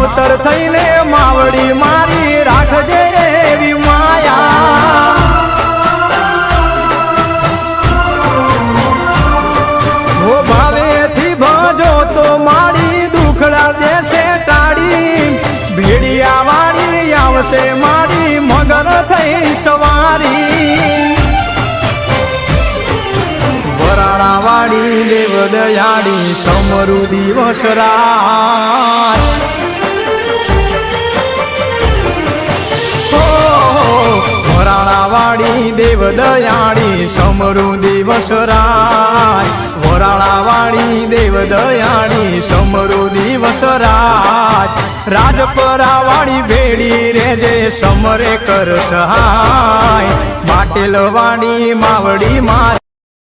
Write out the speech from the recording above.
માવતર થઈને માવડી મારી રાખજે એવી માયા હો ભાવેથી ભજો તો મારી દુખડા દેશે ટાળી ભેડિયા વાળી આવશે મારી મગર થઈ સવારી વરાણા વાળી દેવ દયાળી સમરુ દિવસ રાત વરાણા વાળી દેવ દયાળી સમરુ દિવસ રાત વરાણા વાળી દેવ દયાળી સમરુ દિવસ રાત રાજપરા વાળી ભેડી રેજે સમરે કર સહાય પાટેલ વાળી માવડી માર